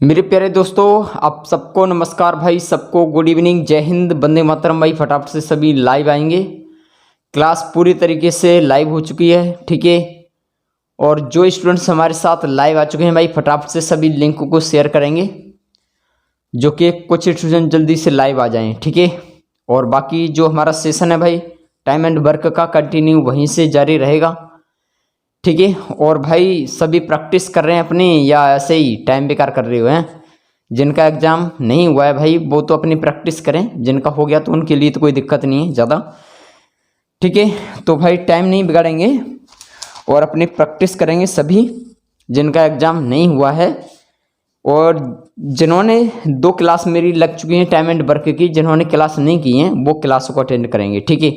मेरे प्यारे दोस्तों, आप सबको नमस्कार भाई, सबको गुड इवनिंग, जय हिंद, वंदे मातरम भाई। फटाफट से सभी लाइव आएंगे। क्लास पूरी तरीके से लाइव हो चुकी है, ठीक है। और जो स्टूडेंट्स हमारे साथ लाइव आ चुके हैं भाई, फटाफट से सभी लिंक को शेयर करेंगे, जो कि कुछ स्टूडेंट जल्दी से लाइव आ जाएं, ठीक है। और बाकी जो हमारा सेशन है भाई, टाइम एंड वर्क का, कंटिन्यू वहीं से जारी रहेगा, ठीक है। और भाई सभी प्रैक्टिस कर रहे हैं अपनी, या ऐसे ही टाइम बेकार कर रहे हो हैं? जिनका एग्ज़ाम नहीं हुआ है भाई, वो तो अपनी प्रैक्टिस करें, जिनका हो गया तो उनके लिए तो कोई दिक्कत नहीं है ज़्यादा, ठीक है। तो भाई टाइम नहीं बिगाड़ेंगे और अपनी प्रैक्टिस करेंगे सभी, जिनका एग्ज़ाम नहीं हुआ है। और जिन्होंने 2 क्लास मेरी लग चुकी हैं टाइम एंड वर्क की, जिन्होंने क्लास नहीं की हैं वो क्लासों को अटेंड करेंगे, ठीक है,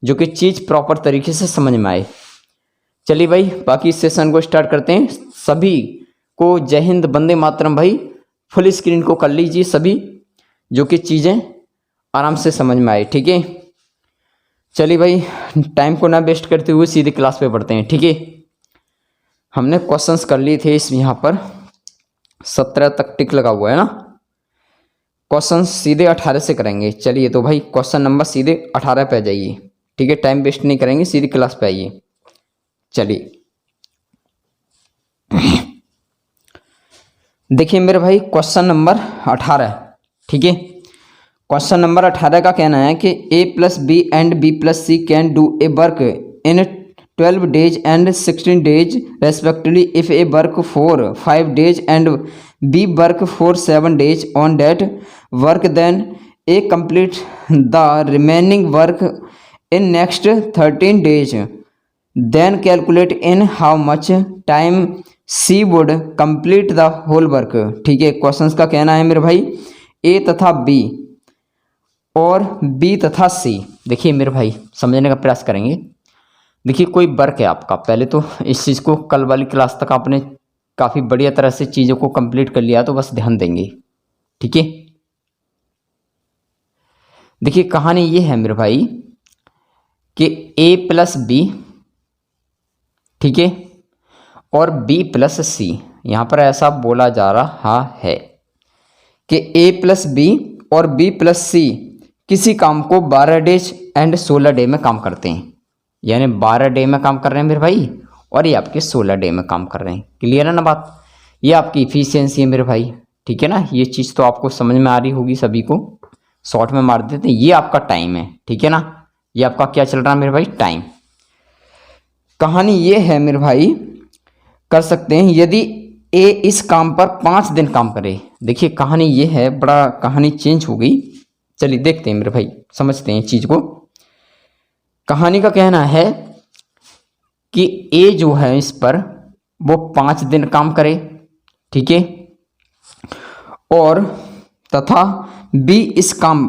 जो कि चीज़ प्रॉपर तरीके से समझ में आए। चलिए भाई, बाकी सेशन को स्टार्ट करते हैं। सभी को जय हिंद, वंदे मातरम भाई। फुल स्क्रीन को कर लीजिए सभी, जो कि चीज़ें आराम से समझ में आए, ठीक है। चलिए भाई, टाइम को ना वेस्ट करते हुए सीधे क्लास पे पढ़ते हैं, ठीक है। हमने क्वेश्चंस कर लिए थे, इस यहाँ पर 17 तक टिक लगा हुआ है ना। क्वेश्चन सीधे 18 से करेंगे। चलिए तो भाई क्वेश्चन नंबर सीधे 18 पे आ जाइए, ठीक है। टाइम वेस्ट नहीं करेंगे, सीधे क्लास पे आइए। चलिए देखिए मेरे भाई, क्वेश्चन नंबर 18, ठीक है। क्वेश्चन नंबर 18 का कहना है कि a plus B and b plus C can do a work in 12 days and 16 days respectively if a work for 5 days and b work for 7 days on that work, then a complete the remaining work in next 13 days, then calculate in how much time C would complete the whole work, ठीक है। Questions का कहना है मेरे भाई, A तथा B और B तथा C। देखिए मेरे भाई, समझने का प्रयास करेंगे। देखिए कोई वर्क है आपका, पहले तो इस चीज़ को कल वाली क्लास तक आपने काफ़ी बढ़िया तरह से चीज़ों को कंप्लीट कर लिया, तो बस ध्यान देंगे, ठीक है। देखिए कहानी ये है मेरे भाई कि A प्लस बी, ठीक है, और B प्लस सी, यहाँ पर ऐसा बोला जा रहा है कि A प्लस बी और B प्लस सी किसी काम को 12 डेज एंड 16 डे में काम करते हैं। यानी 12 डे में काम कर रहे हैं मेरे भाई, और ये आपके 16 डे में काम कर रहे हैं। क्लियर है ना बात? ये आपकी इफिशियंसी है मेरे भाई, ठीक है ना। ये चीज़ तो आपको समझ में आ रही होगी सभी को, शॉर्ट में मार देते हैं। ये आपका टाइम है, ठीक है ना। ये आपका क्या चल रहा है मेरे भाई? टाइम। कहानी ये है मेरे भाई, कर सकते हैं यदि ए इस काम पर 5 दिन काम करे। देखिए कहानी ये है, बड़ा कहानी चेंज हो गई। चलिए देखते हैं मेरे भाई, समझते हैं चीज को। कहानी का कहना है कि ए जो है इस पर वो 5 दिन काम करे, ठीक है, और तथा बी इस काम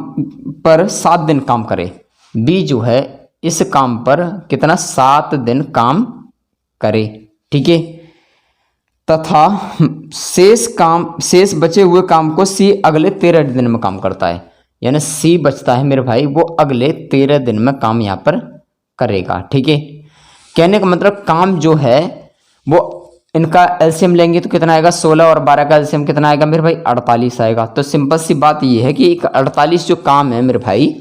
पर 7 दिन काम करे। बी जो है इस काम पर कितना? 7 दिन काम करे, ठीक है। तथा शेष बचे हुए काम को सी अगले 13 दिन में काम करता है। यानी सी बचता है मेरे भाई, वो अगले 13 दिन में काम यहाँ पर करेगा, ठीक है। कहने का मतलब काम जो है वो, इनका एलसीएम लेंगे तो कितना आएगा? 16 और 12 का एलसीएम कितना आएगा मेरे भाई? 48 आएगा। तो सिंपल सी बात ये है कि 48 जो काम है मेरे भाई,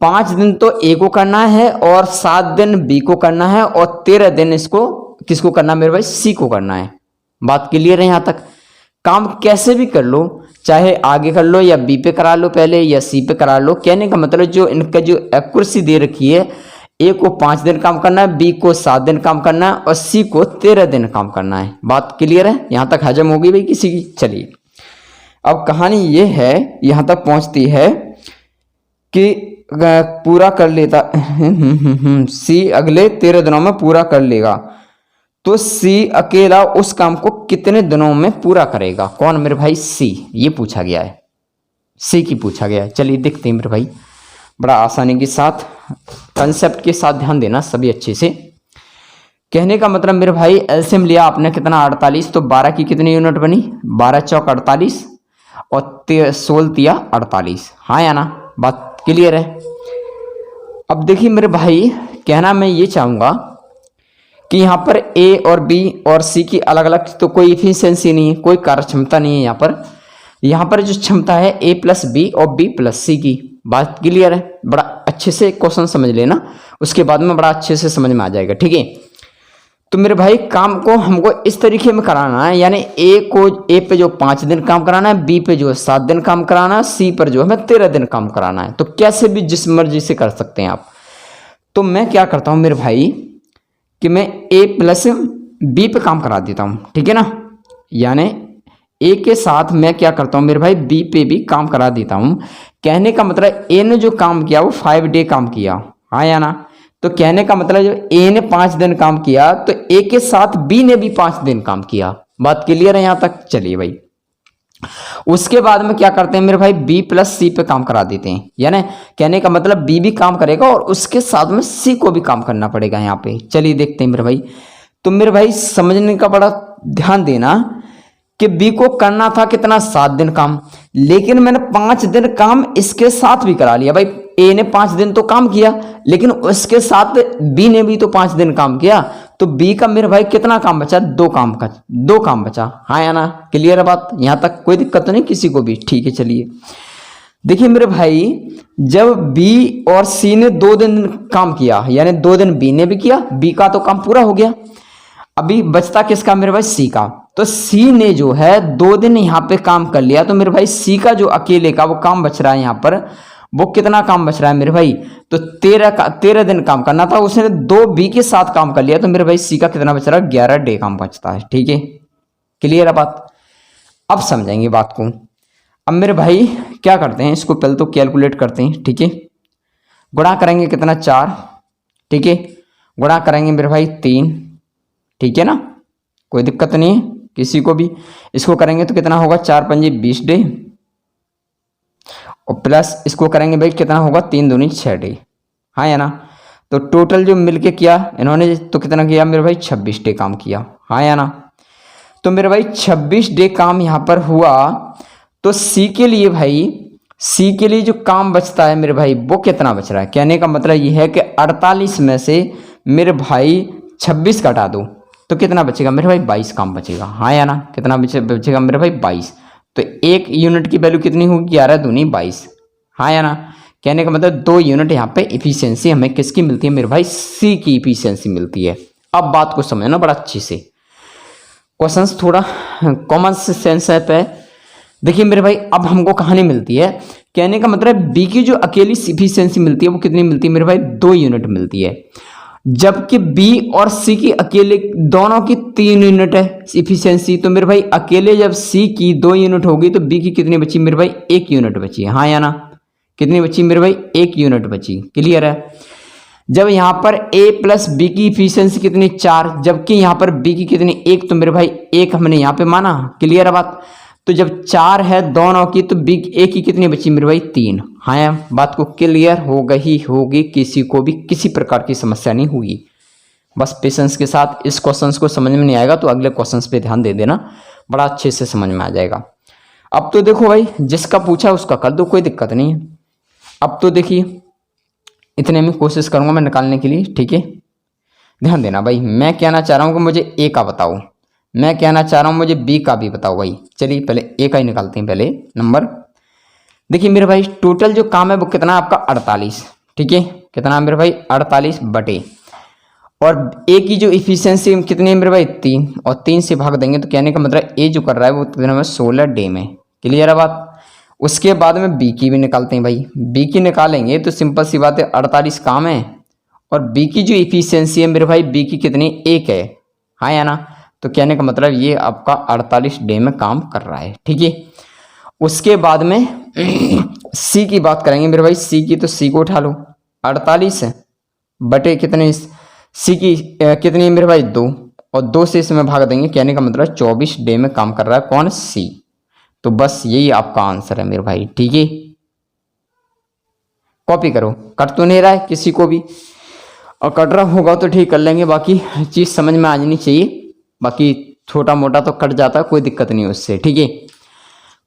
5 दिन तो ए को करना है और 7 दिन बी को करना है, और 13 दिन इसको किसको करना है मेरे भाई? सी को करना है। बात क्लियर है यहाँ तक? काम कैसे भी कर लो, चाहे आगे कर लो या बी पे करा लो पहले, या सी पे करा लो। कहने का मतलब जो इनका जो एक्यूरेसी दे रखी है, ए को 5 दिन काम करना है, बी को 7 दिन काम करना है, और सी को 13 दिन काम करना है। बात क्लियर है? यहाँ तक हजम होगी भाई किसी की? चलिए अब कहानी ये है, यहाँ तक पहुंचती है कि पूरा कर लेता सी अगले 13 दिनों में पूरा कर लेगा। तो सी अकेला उस काम को कितने दिनों में पूरा करेगा? कौन मेरे भाई? सी। ये पूछा गया है, सी की पूछा गया है। चलिए देखते हैं मेरे भाई, बड़ा आसानी के साथ, कंसेप्ट के साथ ध्यान देना सभी अच्छे से। कहने का मतलब मेरे भाई, एलसीएम लिया आपने कितना? 48। तो 12 की कितनी यूनिट बनी? 12 चौक 48 और 16 तिया 48। हाँ या ना? बात क्लियर है? अब देखिए मेरे भाई, कहना मैं ये चाहूंगा कि कि यहाँ पर ए और बी और सी की अलग अलग तो कोई इफिशियंसी नहीं है, कोई कार्य क्षमता नहीं है। यहाँ पर जो क्षमता है ए प्लस बी और बी प्लस सी की। बात क्लियर है? बड़ा अच्छे से क्वेश्चन समझ लेना, उसके बाद में बड़ा अच्छे से समझ में आ जाएगा। ठीक है, तो मेरे भाई काम को हमको इस तरीके में कराना है, यानी ए पे जो 5 दिन काम कराना है, बी पे जो 7 दिन काम कराना है, सी पर जो हमें 13 दिन काम कराना है। तो कैसे भी जिस मर्जी से कर सकते हैं आप। तो मैं क्या करता हूं मेरे भाई कि मैं ए प्लस बी पे काम करा देता हूं, ठीक है ना। यानी ए के साथ मैं क्या करता हूं मेरे भाई बी पे भी काम करा देता हूं। कहने का मतलब ए ने जो काम किया वो 5 डे काम किया, हाँ या ना। तो कहने का मतलब जो ए ने 5 दिन काम किया तो ए के साथ बी ने भी 5 दिन काम किया। बात क्लियर है यहां तक? चलिए भाई, उसके बाद में क्या करते हैं मेरे भाई बी प्लस सी पे काम करा देते हैं। यानी कहने का मतलब बी भी काम करेगा और उसके साथ में सी को भी काम करना पड़ेगा यहाँ पे। चलिए देखते हैं मेरे भाई। तो मेरे भाई समझने का बड़ा ध्यान देना कि बी को करना था कितना 7 दिन काम, लेकिन मैंने 5 दिन काम इसके साथ भी करा लिया। भाई ए ने 5 दिन तो काम किया, लेकिन उसके साथ बी ने भी तो 5 दिन काम किया, तो बी का मेरे भाई कितना काम बचा? 2 काम बचा, हाँ या ना। क्लियर है बात? यहां तक कोई दिक्कत तो नहीं किसी को भी? ठीक है, चलिए देखिए मेरे भाई, जब बी और सी ने 2 दिन काम किया, यानी 2 दिन बी ने भी किया, बी का तो काम पूरा हो गया। अभी बचता किसका मेरे भाई? सी का। तो सी ने जो है 2 दिन यहाँ पे काम कर लिया, तो मेरे भाई सी का जो अकेले का वो काम बच रहा है यहाँ पर, वो कितना काम बच रहा है मेरे भाई? तो 13 दिन काम करना था, उसने 2 बी के साथ काम कर लिया, तो मेरे भाई सी का कितना बच रहा है? 11 डे काम बचता है। ठीक है, क्लियर है बात? अब समझेंगे बात को। अब मेरे भाई क्या करते हैं, इसको पहले तो कैलकुलेट करते हैं। ठीक है, गुणा करेंगे कितना? 4। ठीक है, गुणा करेंगे मेरे भाई 3। ठीक है ना, कोई दिक्कत नहीं है किसी को भी। इसको करेंगे तो कितना होगा? 4 पंजे 20 डे, और प्लस इसको करेंगे भाई कितना होगा? 3 दूनी 6 डे, हाँ या ना। तो टोटल जो मिलके किया इन्होंने तो कितना किया मेरे भाई? 26 डे काम किया, हाँ या ना। तो मेरे भाई 26 डे काम यहाँ पर हुआ। तो सी के लिए भाई, सी के लिए जो काम बचता है मेरे भाई वो कितना बच रहा है? कहने का मतलब ये है कि 48 में से मेरे भाई 26 घटा दो तो कितना बचेगा मेरे भाई? 22 काम बचेगा, हाँ या ना। कितना बचेगा मेरे भाई? 22। तो 1 यूनिट की वैल्यू कितनी होगी? 11 दूनी 22, हाँ या ना। कहने का मतलब 2 यूनिट यहाँ पे इफिशियंसी हमें किसकी मिलती है मेरे भाई? सी की इफिशियंसी मिलती है। अब बात को समझना बड़ा अच्छे से, क्वेश्चंस थोड़ा कॉमन सेंस है। देखिए मेरे भाई, अब हमको कहानी मिलती है, कहने का मतलब बी की जो अकेली इफिशियंसी मिलती है वो कितनी मिलती है मेरे भाई? 2 यूनिट मिलती है, जबकि बी और सी की अकेले दोनों की 3 यूनिट है इफिशियंसी। तो मेरे भाई अकेले जब सी की 2 यूनिट होगी तो बी की कितनी बची मेरे भाई? 1 यूनिट बची, हाँ या ना। कितनी बची मेरे भाई? 1 यूनिट बची। क्लियर है? जब यहां पर ए प्लस बी की इफिशियंसी कितनी? 4, जबकि यहां पर बी की कितनी? 1, तो मेरे भाई 1 हमने यहां पे माना। क्लियर है बात? तो जब 4 है दोनों की तो बी ए की कितनी बची मेरे भाई? 3, हाँ। बात को क्लियर हो गई होगी, किसी को भी किसी प्रकार की समस्या नहीं हुई। बस पेशेंस के साथ इस क्वेश्चन को समझ में नहीं आएगा तो अगले क्वेश्चन पे ध्यान दे देना, बड़ा अच्छे से समझ में आ जाएगा। अब तो देखो भाई, जिसका पूछा उसका कर दो, कोई दिक्कत नहीं है। अब तो देखिए इतने में कोशिश करूंगा मैं निकालने के लिए। ठीक है, ध्यान देना भाई, मैं कहना चाह रहा हूं कि मुझे ए का बताओ, मैं कहना चाह रहा हूं मुझे बी का भी बताओ भाई। चलिए पहले ए का ही निकालते हैं पहले नंबर। देखिए मेरे भाई टोटल जो काम है वो कितना आपका? 48। ठीक है, कितना मेरे भाई? 48 बटे, और ए की जो इफिशियंसी कितनी है मेरे भाई? 3, और 3 से भाग देंगे तो कहने का मतलब ए जो कर रहा है वो कितना में? 16 डे में। क्लियर है बात? उसके बाद में बी की भी निकालते हैं भाई। बी की निकालेंगे तो सिंपल सी बात है, 48 काम है, और बी की जो इफिशियंसी है मेरे भाई बी की कितनी? 1 है, हाँ या ना। तो कहने का मतलब ये आपका 48 डे में काम कर रहा है। ठीक है, उसके बाद में सी की बात करेंगे मेरे भाई। सी की तो सी को उठा लो, 48 बटे कितने? सी की कितनी मेरे भाई? 2, और 2 से इसमें भाग देंगे, कहने का मतलब 24 डे में काम कर रहा है। कौन? सी। तो बस यही आपका आंसर है मेरे भाई। ठीक है, कॉपी करो, कट तो नहीं रहा है किसी को भी, और कट रहा होगा तो ठीक कर लेंगे, बाकी चीज समझ में आ जानी चाहिए। बाकी छोटा मोटा तो कट जाता है, कोई दिक्कत नहीं उससे। ठीक है,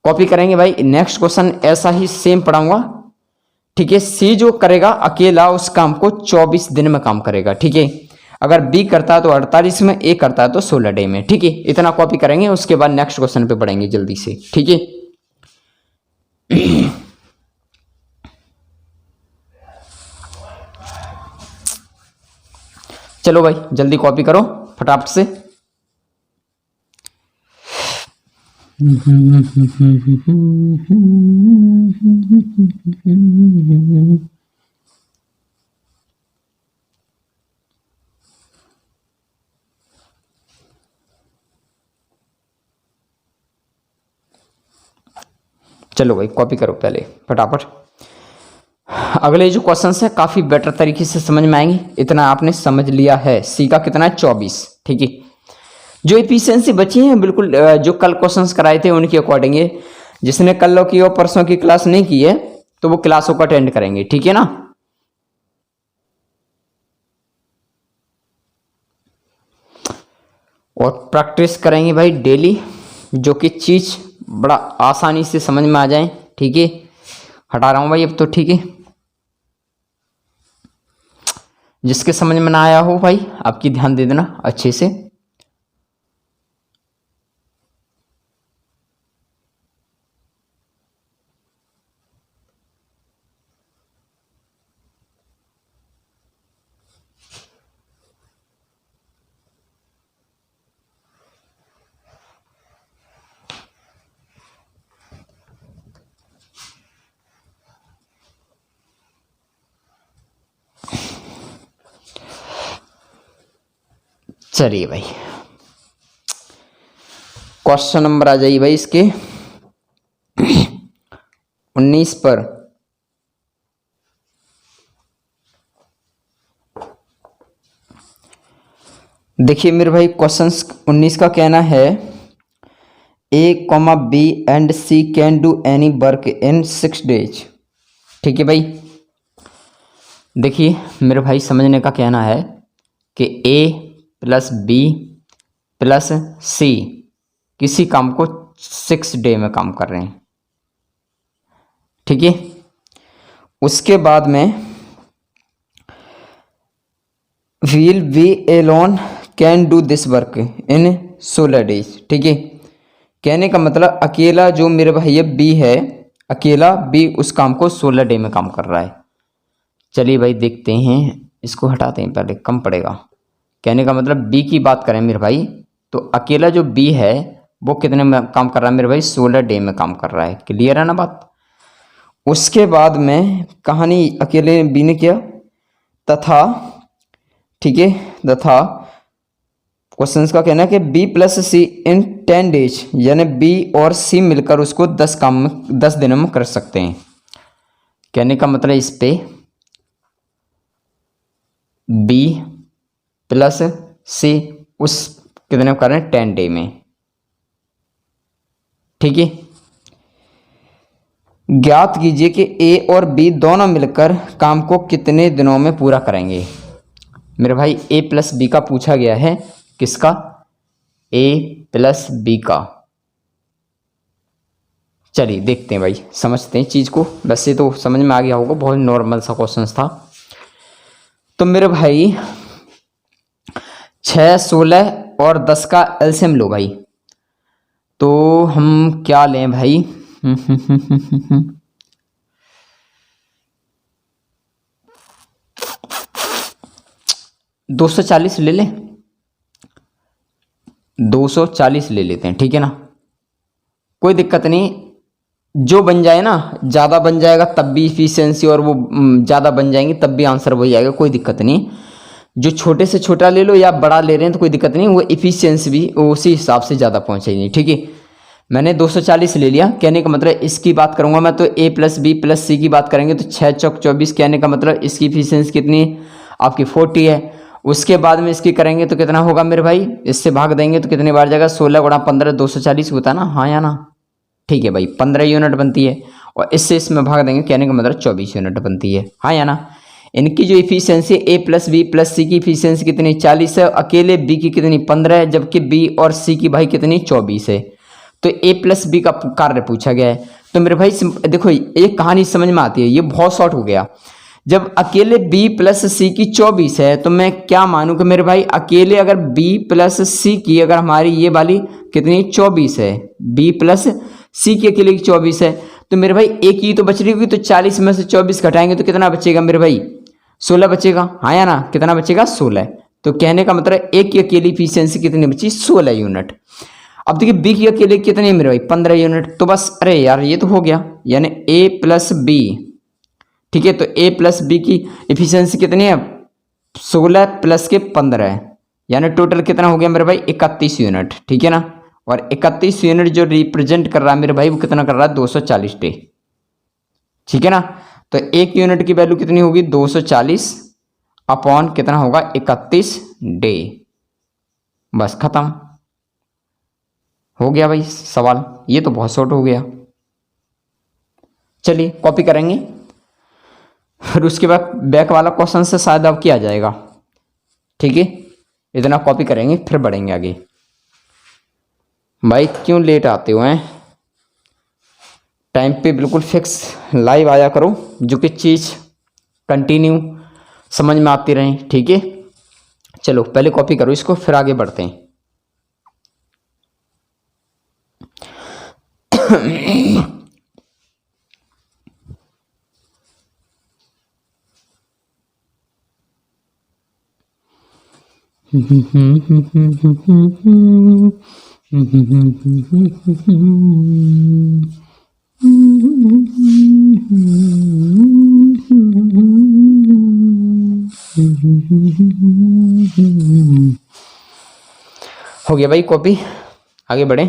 कॉपी करेंगे भाई। नेक्स्ट क्वेश्चन ऐसा ही सेम पढ़ाऊंगा। ठीक है, सी जो करेगा अकेला उस काम को 24 दिन में काम करेगा। ठीक है, अगर बी करता है तो 48 में, ए करता है तो 16 डे में। ठीक है, इतना कॉपी करेंगे, उसके बाद नेक्स्ट क्वेश्चन पे पढ़ेंगे जल्दी से। ठीक है, चलो भाई जल्दी कॉपी करो फटाफट से। चलो भाई कॉपी करो पहले फटाफट। अगले जो क्वेश्चन है काफी बेटर तरीके से समझ में आएंगे। इतना आपने समझ लिया है। सी का कितना है 24। ठीक है, जो एफिशिएंसी बची है बिल्कुल जो कल क्वेश्चंस कराए थे उनके अकॉर्डिंग है। जिसने कल की और परसों की क्लास नहीं की है तो वो क्लासों को अटेंड करेंगे। ठीक है ना, और प्रैक्टिस करेंगे भाई डेली, जो कि चीज बड़ा आसानी से समझ में आ जाए। ठीक है, हटा रहा हूं भाई अब तो। ठीक है, जिसके समझ में ना आया हो भाई आपकी ध्यान दे देना अच्छे से। चलिए भाई क्वेश्चन नंबर आ जाइए भाई इसके 19 पर। देखिए मेरे भाई क्वेश्चन 19 का कहना है A, B and C can do any work in 6 days. ठीक है भाई, देखिए मेरे भाई समझने का कहना है कि ए प्लस बी प्लस सी किसी काम को 6 डे में काम कर रहे हैं। ठीक है, उसके बाद में while B alone can do this work in 16 days. ठीक है, कहने का मतलब अकेला जो मेरे भाई बी है, अकेला बी उस काम को 16 डे में काम कर रहा है। चलिए भाई देखते हैं, इसको हटाते हैं पहले, कम पड़ेगा। कहने का मतलब बी की बात करें मेरे भाई तो अकेला जो बी है वो कितने में काम कर रहा है मेरे भाई 16 डे में काम कर रहा है। क्लियर है ना बात। उसके बाद में कहानी अकेले बी ने किया तथा, ठीक है, तथा क्वेश्चन का कहना है कि बी प्लस सी इन 10 डेज, यानी बी और सी मिलकर उसको 10 दिनों में कर सकते हैं। कहने का मतलब इस पे बी प्लस सी उस कितने में कर रहे हैं 10 डे में। ठीक है, ज्ञात कीजिए कि ए और बी दोनों मिलकर काम को कितने दिनों में पूरा करेंगे। मेरे भाई ए प्लस बी का पूछा गया है। किसका? ए प्लस बी का। चलिए देखते हैं भाई, समझते हैं चीज को। वैसे तो समझ में आ गया होगा, बहुत नॉर्मल सा क्वेश्चन था। तो मेरे भाई 6, 16 और 10 का एलसीएम लो भाई। तो हम क्या लें भाई 240 ले लें, 240 ले लेते हैं। ठीक है ना, कोई दिक्कत नहीं। जो बन जाए ना, ज़्यादा बन जाएगा तब भी इफिशियंसी, और वो ज़्यादा बन जाएंगे तब भी आंसर वही आएगा, कोई दिक्कत नहीं। जो छोटे से छोटा ले लो या बड़ा ले रहे हैं तो कोई दिक्कत नहीं, वो इफिशियंसी भी उसी हिसाब से ज़्यादा पहुँचेगी। ठीक है, मैंने 240 ले लिया। कहने का मतलब इसकी बात करूंगा मैं तो ए प्लस बी प्लस सी की बात करेंगे तो 6 चौक 24। कहने का मतलब इसकी इफिशियंसी कितनी है आपकी 40 है। उसके बाद में इसकी करेंगे तो कितना होगा मेरे भाई, इससे भाग देंगे तो कितने बार जाएगा 16 गुणा 15 240 होता है ना, हाँ या ना। ठीक है भाई, 15 यूनिट बनती है और इससे इसमें भाग देंगे, कहने का मतलब 24 यूनिट बनती है, हाँ या ना। इनकी जो इफिशियंसी ए प्लस बी प्लस सी की इफिशियंसी कितनी 40 है, अकेले बी की कितनी 15 है, जबकि बी और सी की भाई कितनी 24 है। तो ए प्लस बी का कार्य पूछा गया है। तो मेरे भाई देखो एक कहानी समझ में आती है, ये बहुत शॉर्ट हो गया। जब अकेले b प्लस सी की 24 है तो मैं क्या मानूं कि मेरे भाई अकेले अगर b प्लस सी की अगर हमारी ये वाली कितनी 24 है, b प्लस सी की अकेले की 24 है, तो मेरे भाई एक ही तो बच रही होगी, तो 40 में से 24 घटाएंगे तो कितना बचेगा मेरे भाई 16 बचेगा। हाँ या ना, कितना बचेगा 16। तो कहने का मतलब एक की अकेली इफिशियंसी कितनी बची 16 यूनिट। अब देखिए बी की अकेले कितनी है मेरे भाई 15 यूनिट। तो बस अरे यार ये तो हो गया, यानी ए प्लस बी, ठीक है। तो ए प्लस बी की इफिशियंसी कितनी है 16 प्लस के 15 है, यानी टोटल कितना हो गया मेरे भाई 31 यूनिट, ठीक है ना। और 31 यूनिट जो रिप्रेजेंट कर रहा है मेरे भाई वो कितना कर रहा है 240 डे, ठीक है ना। तो एक यूनिट की वैल्यू कितनी होगी 240 अपॉन कितना होगा 31 डे। बस खत्म हो गया भाई सवाल, ये तो बहुत शॉर्ट हो गया। चलिए कॉपी करेंगे, फिर उसके बाद बैक वाला क्वेश्चन से शायद अब किया जाएगा, ठीक है। इतना कॉपी करेंगे फिर बढ़ेंगे आगे। भाई क्यों लेट आते हो हैं, टाइम पे बिल्कुल फिक्स लाइव आया करो, जो कि चीज़ कंटिन्यू समझ में आती रहे, ठीक है। चलो पहले कॉपी करो इसको फिर आगे बढ़ते हैं। हो गया भाई कॉपी, आगे बढ़े।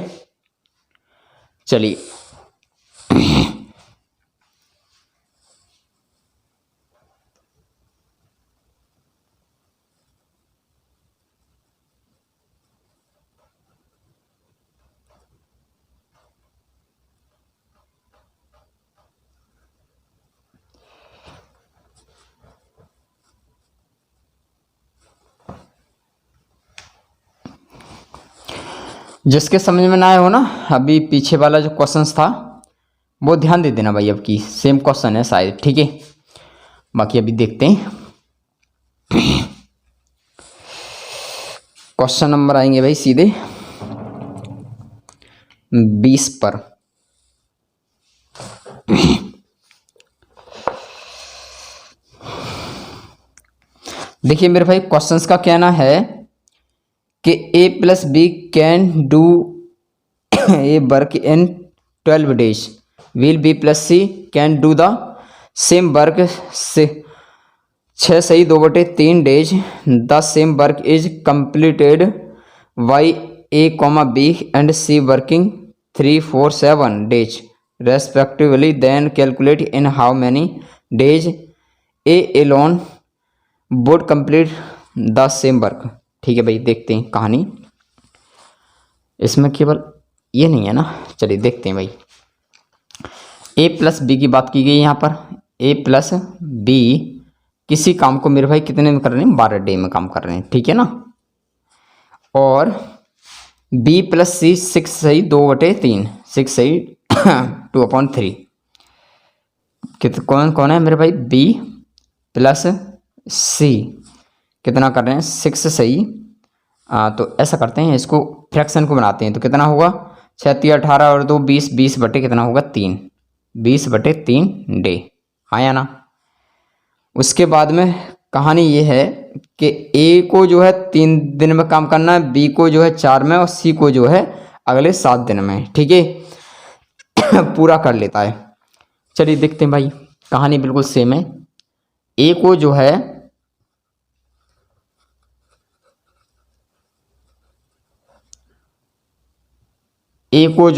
चलिए जिसके समझ में ना आए हो ना, अभी पीछे वाला जो क्वेश्चन था वो ध्यान दे देना भाई, अब की सेम क्वेश्चन है शायद, ठीक है। बाकी अभी देखते हैं क्वेश्चन नंबर आएंगे भाई सीधे 20 पर। देखिए मेरे भाई क्वेश्चंस का कहना है कि A plus B can do a work in 12 days, while B plus C can do the same work से 6 सही 2/3 days, the same work is completed by A comma B and C working 3, 4, 7 days respectively, then calculate in how many days A alone would complete the same work. ठीक है भाई देखते हैं कहानी, इसमें केवल ये नहीं है ना। चलिए देखते हैं भाई, ए प्लस बी की बात की गई यहाँ पर। ए प्लस बी किसी काम को मेरे भाई कितने में कर रहे हैं 12 डे में काम कर रहे हैं, ठीक है ना। और बी प्लस सी 6 सही 2/3, 6 सही 2/3। कौन कौन है मेरे भाई बी प्लस सी कितना कर रहे हैं 6 सही। तो ऐसा करते हैं, इसको फ्रैक्शन को बनाते हैं, तो कितना होगा 36, 18 और 2 20, 20 बटे कितना होगा 3, 20/3 डे। हाँ या ना। उसके बाद में कहानी ये है कि ए को जो है 3 दिन में काम करना है, बी को जो है 4 में और सी को जो है अगले 7 दिन में, ठीक है। पूरा कर लेता है। चलिए देखते हैं भाई, कहानी बिल्कुल सेम है। ए को जो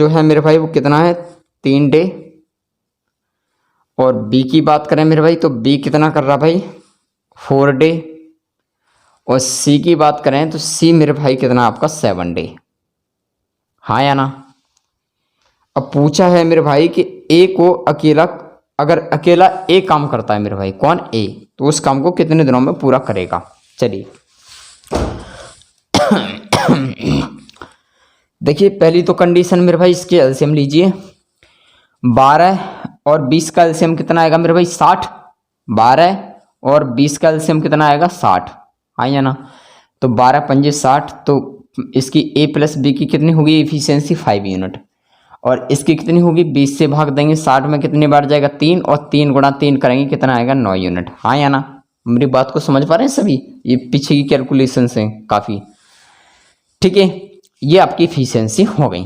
है मेरे भाई वो कितना है 3 डे, और बी की बात करें मेरे भाई तो बी कितना कर रहा भाई 4 डे, और सी की बात करें तो सी मेरे भाई कितना आपका 7 डे। हाँ या ना। अब पूछा है मेरे भाई कि ए को अकेला, अगर अकेला ए काम करता है मेरे भाई, कौन ए, तो उस काम को कितने दिनों में पूरा करेगा। चलिए देखिए पहली तो कंडीशन मेरे भाई इसके एलसीएम लीजिए, 12 और 20 का एलसीएम कितना आएगा मेरे भाई 60, 12 और 20 का एलसीएम कितना आएगा 60, आया ना। तो 12 पंजे 60, तो इसकी ए प्लस बी की कितनी होगी एफिशिएंसी 5 यूनिट, और इसकी कितनी होगी 20 से भाग देंगे 60 में कितनी बार जाएगा 3, और 3 गुणा 3 करेंगे कितना आएगा 9 यूनिट, हाँ या ना। मेरी बात को समझ पा रहे हैं सभी, ये पीछे की कैलकुलेशन से काफी ठीक है। ये आपकी एफिशिएंसी हो गई।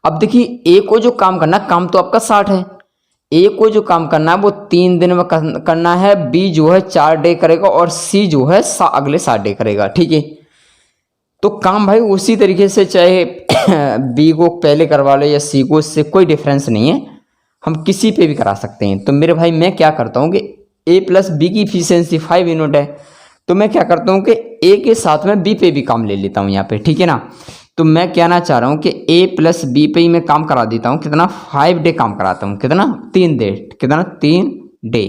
अब देखिए ए को जो काम करना, काम तो आपका 60 है, ए को जो काम करना है वो 3 दिन में करना है, बी जो है 4 डे करेगा, और सी जो है अगले 7 डे करेगा, ठीक है। तो काम भाई उसी तरीके से, चाहे बी को पहले करवा लो या सी को, इससे कोई डिफरेंस नहीं है, हम किसी पे भी करा सकते हैं। तो मेरे भाई मैं क्या करता हूँ कि ए प्लस बी की इफिशियंसी 5 यूनिट है, तो मैं क्या करता हूँ कि ए के साथ में बी पे भी काम ले लेता हूँ यहाँ पे, ठीक है ना। तो मैं कहना चाह रहा हूँ कि ए प्लस बी पे ही मैं काम करा देता हूँ, कितना 5 डे काम कराता हूँ, कितना 3 डे, कितना 3 डे।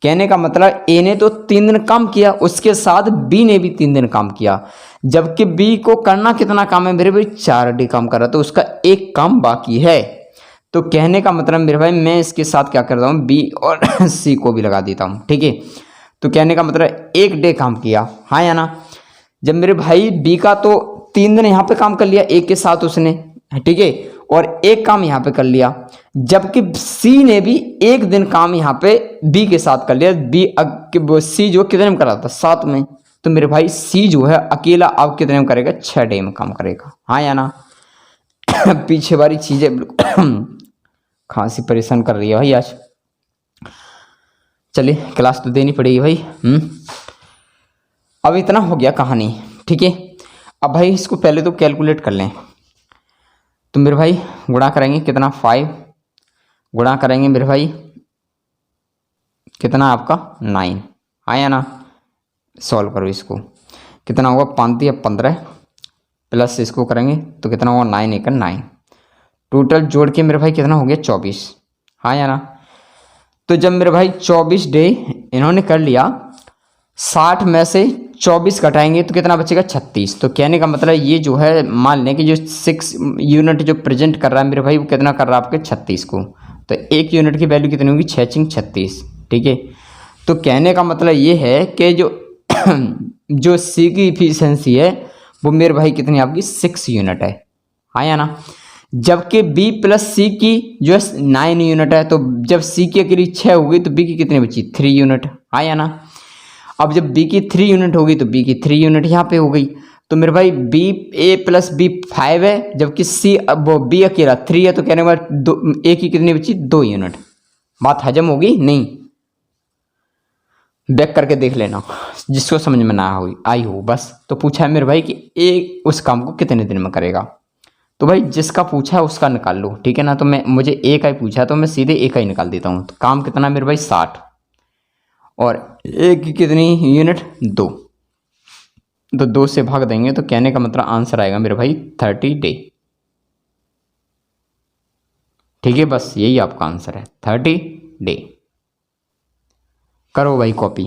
कहने का मतलब ए ने तो 3 दिन काम किया, उसके साथ बी ने भी 3 दिन काम किया, जबकि बी को करना कितना काम है मेरे भाई 4 डे काम कर रहा, तो उसका एक काम बाकी है। तो कहने का मतलब मेरे भाई मैं इसके साथ क्या करता हूँ, बी और सी को भी लगा देता हूँ, ठीक है। तो कहने का मतलब 1 डे काम किया, हाँ या ना। जब मेरे भाई बी का तो 3 दिन यहाँ पे काम कर लिया एक के साथ उसने, ठीक है, और एक काम यहाँ पे कर लिया, जबकि सी ने भी 1 दिन काम यहाँ पे बी के साथ कर लिया। सी जो कितने में कर रहा था 7 में, तो मेरे भाई सी जो है अकेला अब कितने में करेगा 6 डे में काम करेगा, हाँ या ना। पीछे वाली चीजें खांसी परेशान कर रही है भाई आज, चलिए क्लास तो देनी पड़ेगी भाई। अब इतना हो गया कहानी, ठीक है। अब भाई इसको पहले तो कैलकुलेट कर लें। तो मेरे भाई गुणा करेंगे कितना 5, गुणा करेंगे मेरे भाई कितना आपका 9, आया ना। सॉल्व करो इसको, कितना होगा 5 या 15 प्लस इसको करेंगे तो कितना होगा 9 1 9, टोटल जोड़ के मेरे भाई कितना हो गया 24, हाँ या ना। तो जब मेरे भाई 24 डे इन्होंने कर लिया, 60 में से 24 घटाएंगे तो कितना बचेगा 36। तो कहने का मतलब ये जो है, मान लें कि जो 6 यूनिट जो प्रेजेंट कर रहा है मेरे भाई वो कितना कर रहा है आपके 36 को, तो 1 यूनिट की वैल्यू कितनी होगी 6 × 36, ठीक है। तो कहने का मतलब ये है कि जो सी की इफिशियंसी है वो मेरे भाई कितनी आपकी 6 यूनिट है, हाँ या ना। जबकि बी प्लस सी की जो है 9 यूनिट है, तो जब सी की अकेली 6 होगी तो बी की कितनी बची 3 यूनिट, हाँ या ना। अब जब बी की 3 यूनिट होगी तो बी की 3 यूनिट यहाँ पे हो गई, तो मेरे भाई बी ए प्लस बी 5 है, जबकि सी अब वो बी अकेला 3 है, तो कहने के बाद ए की कितनी बची 2 यूनिट। बात हजम होगी नहीं, बैक करके देख लेना जिसको समझ में ना आई हो बस। तो पूछा है मेरे भाई कि ए उस काम को कितने दिन में करेगा, तो भाई जिसका पूछा है उसका निकाल लो, ठीक है ना। तो मुझे ए का ही पूछा है तो मैं सीधे ए का ही निकाल देता हूँ। तो काम कितना मेरे भाई 60, और ए की कितनी यूनिट 2, तो 2 से भाग देंगे तो कहने का मतलब आंसर आएगा मेरे भाई 30 डे, ठीक है। बस यही आपका आंसर है 30 डे। करो भाई कॉपी।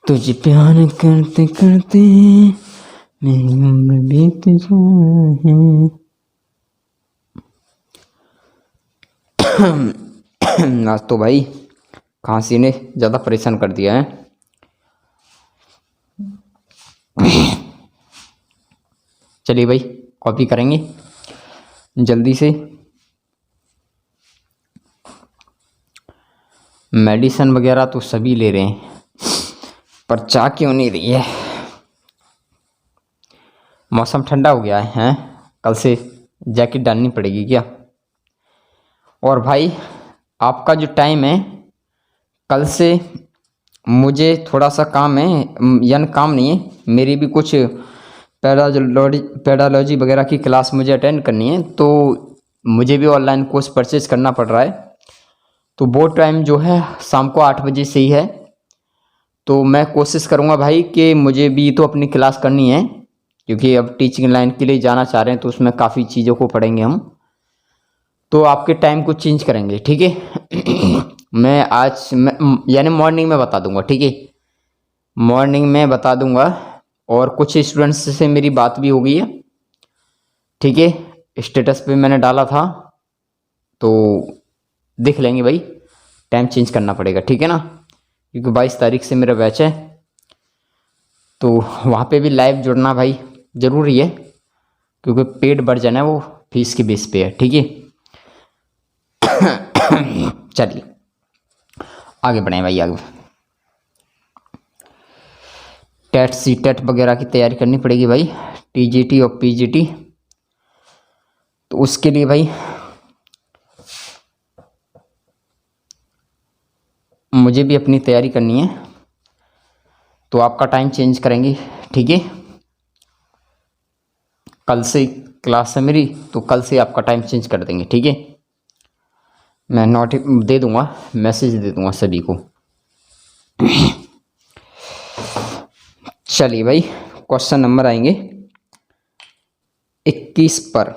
तुझे प्यार करते करते मेरी उम्र बीत जाए। आज तो भाई खांसी ने ज़्यादा परेशान कर दिया है। चलिए भाई कॉपी करेंगे जल्दी से। मेडिसिन वगैरह तो सभी ले रहे हैं, पर चाह क्यों नहीं रही है। मौसम ठंडा हो गया है, कल से जैकेट डालनी पड़ेगी क्या। और भाई आपका जो टाइम है, कल से मुझे थोड़ा सा काम है, यानी काम नहीं है, मेरी भी कुछ पेडालॉजी वगैरह की क्लास मुझे अटेंड करनी है, तो मुझे भी ऑनलाइन कोर्स परचेज करना पड़ रहा है। तो वो टाइम जो है शाम को 8 बजे से ही है। तो मैं कोशिश करूँगा भाई कि मुझे भी तो अपनी क्लास करनी है, क्योंकि अब टीचिंग लाइन के लिए जाना चाह रहे हैं, तो उसमें काफ़ी चीज़ों को पढ़ेंगे हम। तो आपके टाइम को चेंज करेंगे, ठीक है। मैं आज यानी मॉर्निंग में बता दूंगा, ठीक है, मॉर्निंग में बता दूंगा। और कुछ स्टूडेंट्स से मेरी बात भी हो गई है, ठीक है, स्टेटस पे मैंने डाला था, तो देख लेंगे भाई, टाइम चेंज करना पड़ेगा, ठीक है ना, क्योंकि 22 तारीख से मेरा बैच है, तो वहाँ पे भी लाइव जुड़ना भाई ज़रूरी है, क्योंकि पेड वर्जन है, वो फीस के बेस पे है, ठीक है। चलिए आगे बढ़े भाई, आगे टेट सी टेट वगैरह की तैयारी करनी पड़ेगी भाई, टीजीटी और पीजीटी, तो उसके लिए भाई मुझे भी अपनी तैयारी करनी है, तो आपका टाइम चेंज करेंगे, ठीक है। कल से क्लास है मेरी, तो कल से आपका टाइम चेंज कर देंगे, ठीक है। मैं नोट दे दूंगा, मैसेज दे दूंगा सभी को। चलिए भाई, क्वेश्चन नंबर आएंगे 21 पर।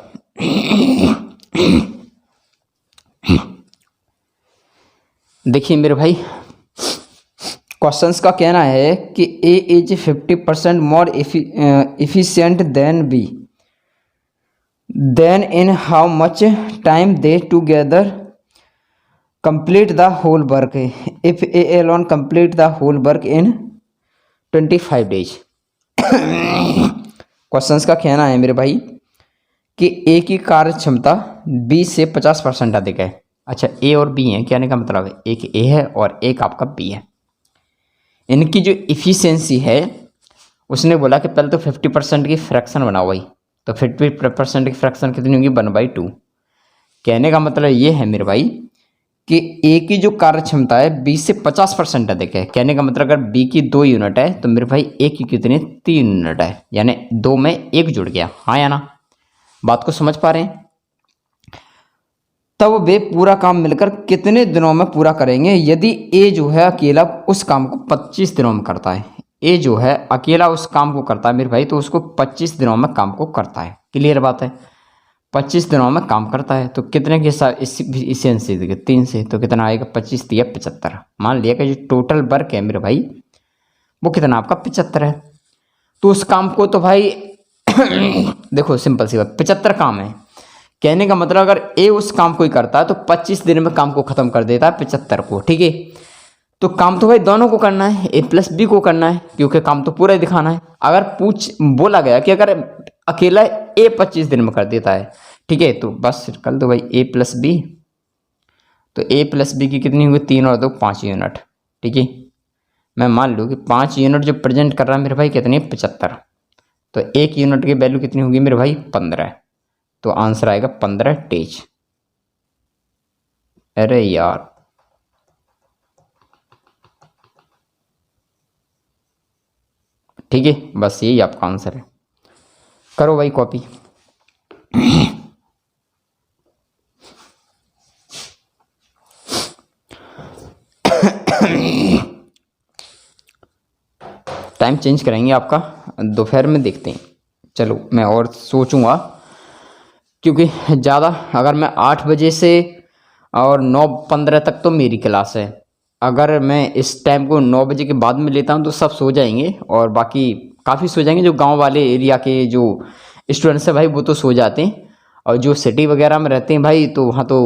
देखिए मेरे भाई, क्वेश्चंस का कहना है कि A is 50% more efficient than B, then in how much time they together complete the whole work, if A alone complete the whole work in 25 days. Questions का कहना है मेरे भाई कि ए की कार्य क्षमता बी से 50% अधिक है। अच्छा, ए और बी है, कहने का मतलब है एक ए है और एक आपका बी है। इनकी जो इफिशियंसी है, उसने बोला कि पहले तो 50% की फ्रैक्शन बनाओ भाई, तो 50% की फ्रैक्शन कितनी होगी, 1/2। कहने का मतलब ये है मेरे भाई कि ए की जो कार्य क्षमता है बी से 50% अधिक है। कहने का मतलब अगर बी की 2 यूनिट है तो मेरे भाई ए की कितनी 3 यूनिट है, यानी 2 में 1 जुड़ गया, हाँ या ना, बात को समझ पा रहे हैं। तब वे पूरा काम मिलकर कितने दिनों में पूरा करेंगे। यदि ए जो है अकेला उस काम को 25 दिनों में करता है, ए जो है अकेला उस काम को करता है मेरे भाई, तो उसको 25 दिनों में काम को करता है। क्लियर बात है, 25 दिनों में काम करता है, तो कितने के साथ इफिशिएंसी देखिए 3 से, तो कितना आएगा 25 या 75। मान लिया कि जो टोटल वर्क है मेरे भाई वो कितना आपका 75 है, तो उस काम को तो भाई देखो सिंपल सी बात, 75 काम है। कहने का मतलब अगर ए उस काम को ही करता है तो 25 दिन में काम को खत्म कर देता है 75 को, ठीक है। तो काम तो भाई दोनों को करना है, ए प्लस बी को करना है, क्योंकि काम तो पूरा ही दिखाना है। अगर बोला गया कि अगर अकेला ए 25 दिन में कर देता है, ठीक है, तो बस कर दो भाई ए प्लस बी, तो ए प्लस बी की कितनी होगी 3 और 2 5 यूनिट, ठीक है। मैं मान लूँ कि 5 यूनिट जो प्रेजेंट कर रहा है मेरे भाई कितनी 75, तो 1 यूनिट की वैल्यू कितनी होगी मेरे भाई 15, तो आंसर आएगा 15 डेज। अरे यार ठीक है, बस यही आपका आंसर है, करो भाई कॉपी। टाइम चेंज करेंगे आपका, दोपहर में देखते हैं। चलो मैं और सोचूंगा, क्योंकि ज़्यादा अगर मैं 8 बजे से और 9:15 तक तो मेरी क्लास है, अगर मैं इस टाइम को 9 बजे के बाद में लेता हूँ तो सब सो जाएंगे, और बाकी काफ़ी सो जाएंगे, जो गांव वाले एरिया के जो स्टूडेंट्स हैं भाई वो तो सो जाते हैं, और जो सिटी वगैरह में रहते हैं भाई तो वहाँ तो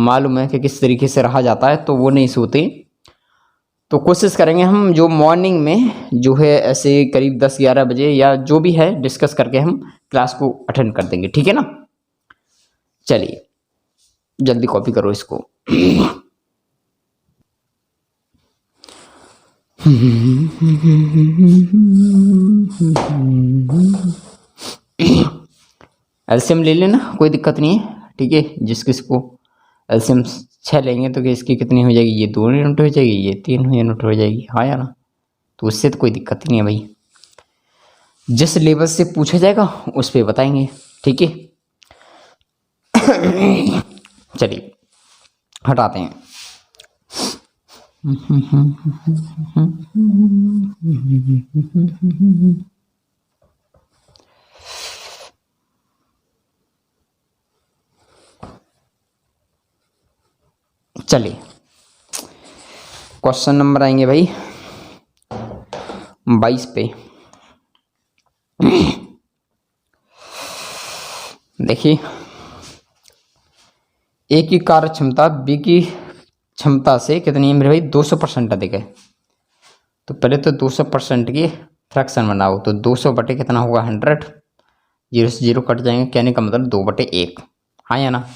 मालूम है कि किस तरीके से रहा जाता है, तो वो नहीं सोते। तो कोशिश करेंगे हम जो मॉर्निंग में जो है ऐसे करीब 10-11 बजे या जो भी है डिस्कस करके हम क्लास को अटेंड कर देंगे, ठीक है ना। चलिए जल्दी कॉपी करो इसको। एलसीएम ले लेना, कोई दिक्कत नहीं है, ठीक है। जिस किसको एलसीएम 6 लेंगे तो इसकी कितनी हो जाएगी, ये 2 यूनिट हो जाएगी, ये 3 यूनिट हो जाएगी, हाँ या ना, तो उससे तो कोई दिक्कत ही नहीं है भाई, जिस लेवल से पूछा जाएगा उस पर बताएंगे, ठीक है। चलिए हटाते हैं। चलिए क्वेश्चन नंबर आएंगे भाई 22 पे। देखिए ए की कार्य क्षमता बी की क्षमता से कितनी है मेरे भाई, 200% अधिक है। तो पहले तो 200% की फ्रैक्शन बनाओ, तो 200 बटे कितना होगा 100, 0 से 0 कट जाएंगे, कहने का मतलब 2/1, हाँ या ना।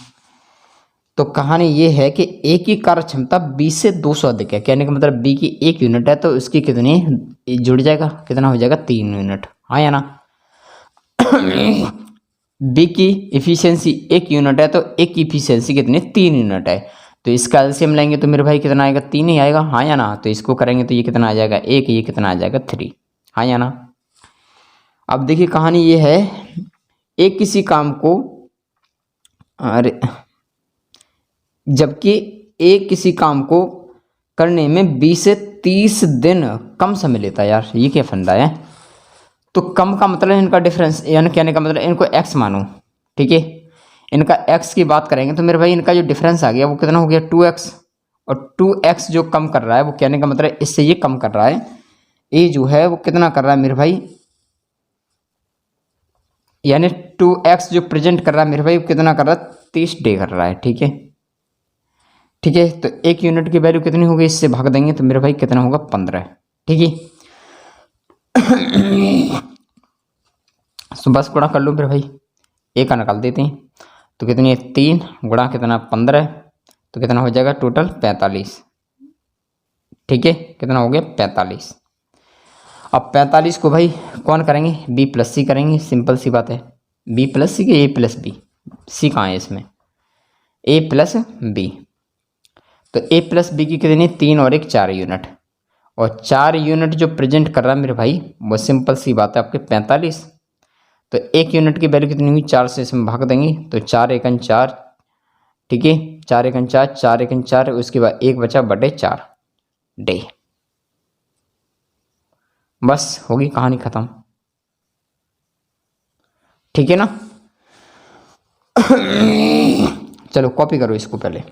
तो कहानी ये है कि ए की कार्य क्षमता बी से 200 अधिक है, कहने का मतलब बी की 1 यूनिट है, तो इसकी कितनी जुड़ जाएगा, कितना हो जाएगा 3 यूनिट, हाँ या ना। बी की इफिशियंसी 1 यूनिट है, तो ए की इफिशियंसी कितनी 3 यूनिट है, तो इसका एलसीएम लेंगे तो मेरे भाई कितना आएगा 3 ही आएगा, हाँ या ना। तो इसको करेंगे तो ये कितना आ जाएगा 1, ये कितना आ जाएगा 3, हाँ या ना। अब देखिए कहानी ये है, एक किसी काम को, अरे जबकि एक किसी काम को करने में 20 से 30 दिन कम समय लेता है, यार ये क्या फंडा है। तो कम का मतलब इनका डिफरेंस, यानी कहने का मतलब इनको x मानो, ठीक है। इनका x की बात करेंगे तो मेरे भाई इनका जो डिफरेंस आ गया वो कितना हो गया 2x, और 2x जो कम कर रहा है वो कहने का मतलब इससे ये कम कर रहा है, ये जो है वो कितना कर रहा है मेरे भाई, यानी 2x जो प्रेजेंट कर रहा है मेरे भाई वो कितना कर रहा है 30 डे कर रहा है, ठीक है। ठीक है, तो 1 यूनिट की वैल्यू कितनी होगी, इससे भाग देंगे तो मेरे भाई कितना होगा 15, ठीक है। तो बस गुणा कर लो मेरे भाई, एक का निकाल देते हैं, तो कितनी है 3 गुणा कितना 15, तो कितना हो जाएगा टोटल 45, ठीक है, कितना हो गया 45। अब 45 को भाई कौन करेंगे, बी प्लस सी करेंगे, सिंपल सी बात है, बी प्लस सी के ए प्लस बी, सी कहाँ है इसमें, ए प्लस बी। तो ए प्लस बी की कितनी 3 और 1 4 यूनिट, और 4 यूनिट जो प्रेजेंट कर रहा है मेरे भाई वो सिंपल सी बात है आपके 45। तो 1 यूनिट की वैल्यू कितनी हुई 4 से इसमें भाग देंगे, तो 4 एकन 4, ठीक है, 4 एकन 4, 4 एकन 4, उसके बाद 1 बचा बटे 4 डे, बस होगी कहानी खत्म, ठीक है ना। चलो कॉपी करो इसको पहले।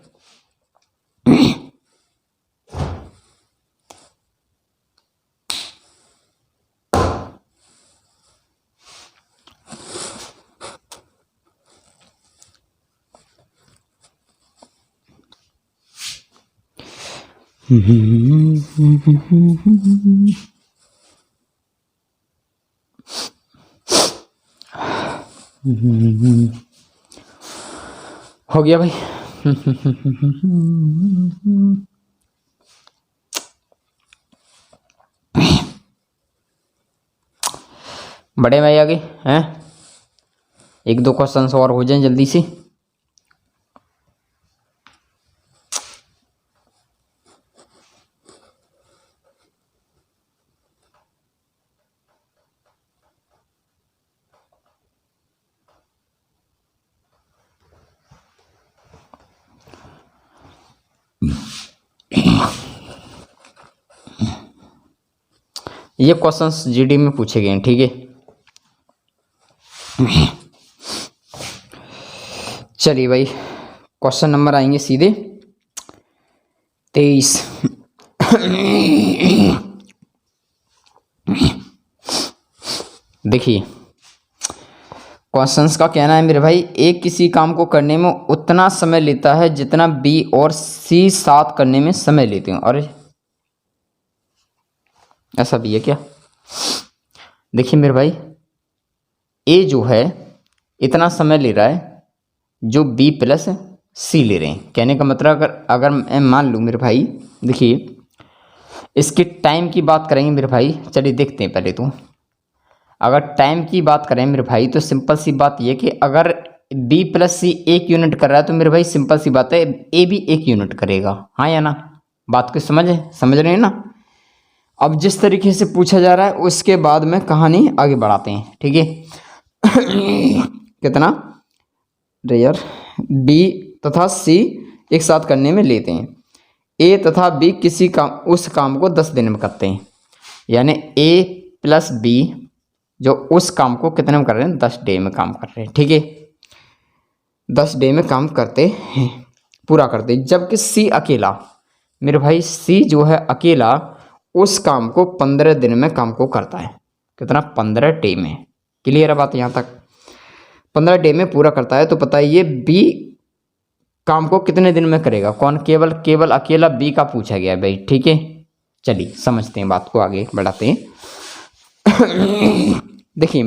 हो गया भाई। बड़े भाई आगे हैं, 1-2 क्वेश्चन और हो जाएं जल्दी से। ये क्वेश्चंस जीडी में पूछे गए हैं, ठीक है। चलिए भाई क्वेश्चन नंबर आएंगे सीधे 23। देखिए क्वेश्चंस का कहना है मेरे भाई, एक किसी काम को करने में उतना समय लेता है जितना बी और सी साथ करने में समय लेते हैं। अरे ऐसा भी है क्या, देखिए मेरे भाई ए जो है इतना समय ले रहा है जो बी प्लस सी ले रहे हैं, कहने का मतलब अगर मैं मान लूँ मेरे भाई, देखिए इसके टाइम की बात करेंगे मेरे भाई, चलिए देखते हैं पहले तो। अगर टाइम की बात करें मेरे भाई तो सिंपल सी बात ये कि अगर बी प्लस सी 1 यूनिट कर रहा है तो मेरे भाई सिंपल सी बात है ए भी 1 यूनिट करेगा, हाँ या ना। बात को समझ रहे हैं ना। अब जिस तरीके से पूछा जा रहा है उसके बाद में कहानी आगे बढ़ाते हैं, ठीक है। कितना रेयर बी तथा सी एक साथ करने में लेते हैं, ए तथा बी किसी काम उस काम को 10 दिन में करते हैं, यानी ए प्लस बी जो उस काम को कितने में कर रहे हैं 10 डे में काम कर रहे हैं, ठीक है। 10 डे में काम करते हैं, पूरा करते हैं। जबकि सी अकेला मेरे भाई, सी जो है अकेला उस काम को 15 दिन में काम को करता है, कितना 15 डे में। क्लियर है बात यहाँ तक, 15 डे में पूरा करता है। तो बताइए बी काम को कितने दिन में करेगा? कौन? केवल अकेला बी का पूछा गया भाई, ठीक है। चलिए समझते हैं, बात को आगे बढ़ाते हैं। देखिए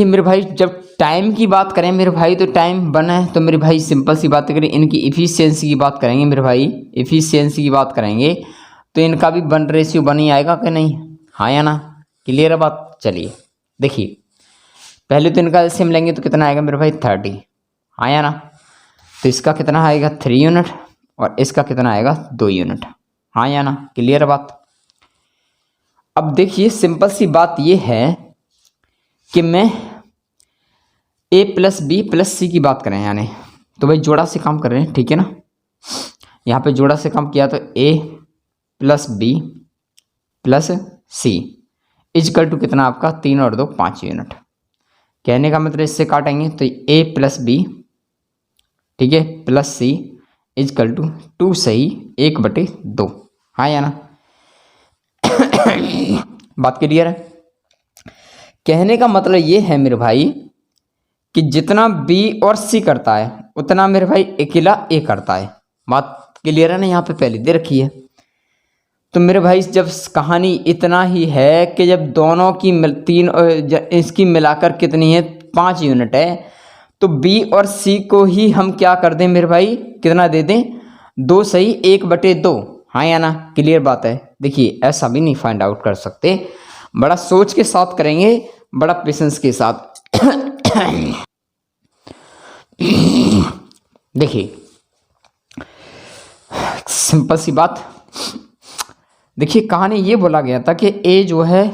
मेरे भाई, जब टाइम की बात करें मेरे भाई, तो टाइम बना है, तो मेरे भाई सिंपल सी बात करें, इनकी इफिशियंसी की बात करेंगे मेरे भाई, इफिशियंसी की बात करेंगे तो इनका भी 1:1 ही आएगा कि नहीं? हाँ या ना? क्लियर है बात? चलिए देखिए, पहले तो इनका एलसीएम लेंगे तो कितना आएगा मेरे भाई? 30। हाँ या ना? तो इसका कितना आएगा? 3 यूनिट, और इसका कितना आएगा? 2 यूनिट। हाँ या ना? क्लियर है बात? अब देखिए सिंपल सी बात ये है कि मैं a प्लस बी प्लस सी की बात करें, यानी तो भाई जोड़ा से काम कर रहे हैं, ठीक है ना। यहाँ पे जोड़ा से काम किया तो a plus B plus C equal to कितना आपका? 3 और 2 5 यूनिट। कहने का मतलब इससे काटेंगे तो a प्लस बी, ठीक है, प्लस सी इजकल टू 2 सही 1/2। हाँ या ना? बात क्लियर है? कहने का मतलब ये है मेरे भाई कि जितना बी और सी करता है उतना मेरे भाई अकेला ए करता है। बात क्लियर है ना? यहाँ पे पहले दे रखी है। तो मेरे भाई जब कहानी इतना ही है कि जब दोनों की इसकी मिलाकर कितनी है? 5 यूनिट है, तो बी और सी को ही हम क्या कर दें मेरे भाई? कितना दे दें? 2 सही 1/2। हाँ या ना? क्लियर बात है? देखिए ऐसा भी नहीं फाइंड आउट कर सकते, बड़ा सोच के साथ करेंगे, बड़ा पेशेंस के साथ। देखिए सिंपल सी बात, देखिए कहानी ये बोला गया था कि ए जो है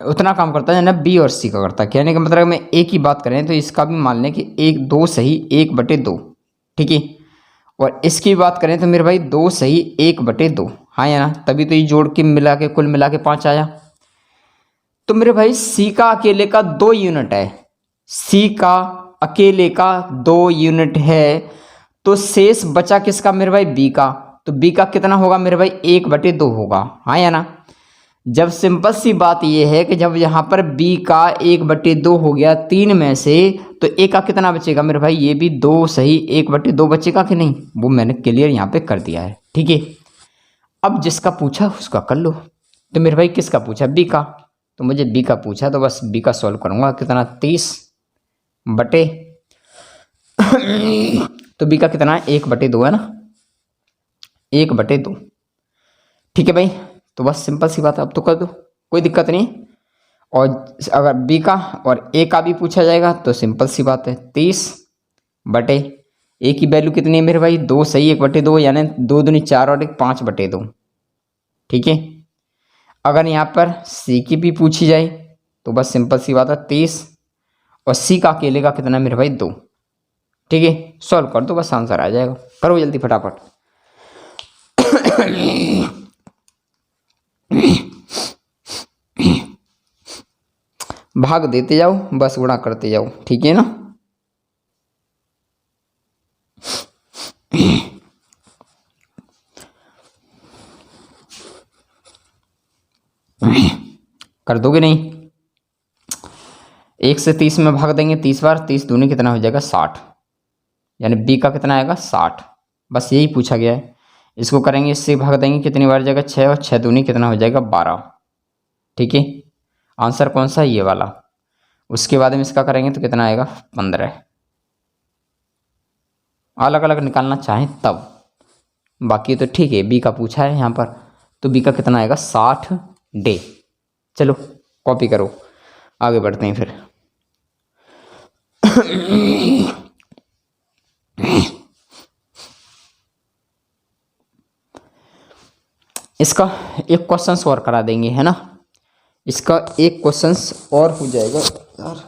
उतना काम करता है ना बी और सी का करता है। कहने का मतलब मैं ए की बात करें तो इसका भी मान लें कि 2 सही 1/2, ठीक है। और इसकी बात करें तो मेरे भाई 2 सही 1/2। हाँ या ना? तभी तो ये जोड़ के मिला के कुल मिला के 5 आया। तो मेरे भाई सी का अकेले का 2 यूनिट है, सी का अकेले का 2 यूनिट है, तो शेष बचा किसका मेरे भाई? बी का। तो बी का कितना होगा मेरे भाई? 1/2 होगा। हाँ या ना? जब सिंपल सी बात यह है कि जब यहाँ पर बी का 1/2 हो गया 3 में से, तो ए का कितना बचेगा मेरे भाई? ये भी 2 सही 1/2 बचेगा कि नहीं? वो मैंने क्लियर यहाँ पे कर दिया है, ठीक है। अब जिसका पूछा उसका कर लो। तो मेरे भाई किसका पूछा? बी का। तो मुझे बी का पूछा तो बस बी का सॉल्व करूंगा। कितना? 30 बटे तो बी का कितना है? 1/2 है ना? 1/2, ठीक है भाई। तो बस सिंपल सी बात है, अब तो कर दो, कोई दिक्कत नहीं। और अगर बी का और ए का भी पूछा जाएगा तो सिंपल सी बात है, 30 बटे ए की वैल्यू कितनी है मेरे भाई? 2 सही 1/2, यानी 2 दूनी 4 और 1 5/2, ठीक है। अगर यहाँ पर सी की भी पूछी जाए तो बस सिंपल सी बात है 30, और सी का अकेले का कितना मेरे भाई? 2, ठीक है। सॉल्व कर दो, बस आंसर आ जाएगा। करो जल्दी फटाफट। भाग देते जाओ, बस गुणा करते जाओ, ठीक है ना। कर दोगे नहीं? 1 से 30 में भाग देंगे 30 बार, 30 दूनी कितना हो जाएगा? 60, यानी बी का कितना आएगा? 60। बस यही पूछा गया है। इसको करेंगे, इससे भाग देंगे कितनी बार जाएगा? 6, और 6 दूनी कितना हो जाएगा? 12, ठीक है। आंसर कौन सा है? ये वाला। उसके बाद में इसका करेंगे तो कितना आएगा? 15। अलग अलग निकालना चाहें तब, बाकी तो ठीक है। बी का पूछा है यहाँ पर, तो बी का कितना आएगा? 60 डे। चलो कॉपी करो, आगे बढ़ते हैं फिर। इसका एक क्वेश्चन और करा देंगे, है ना। इसका एक क्वेश्चन और हो जाएगा यार।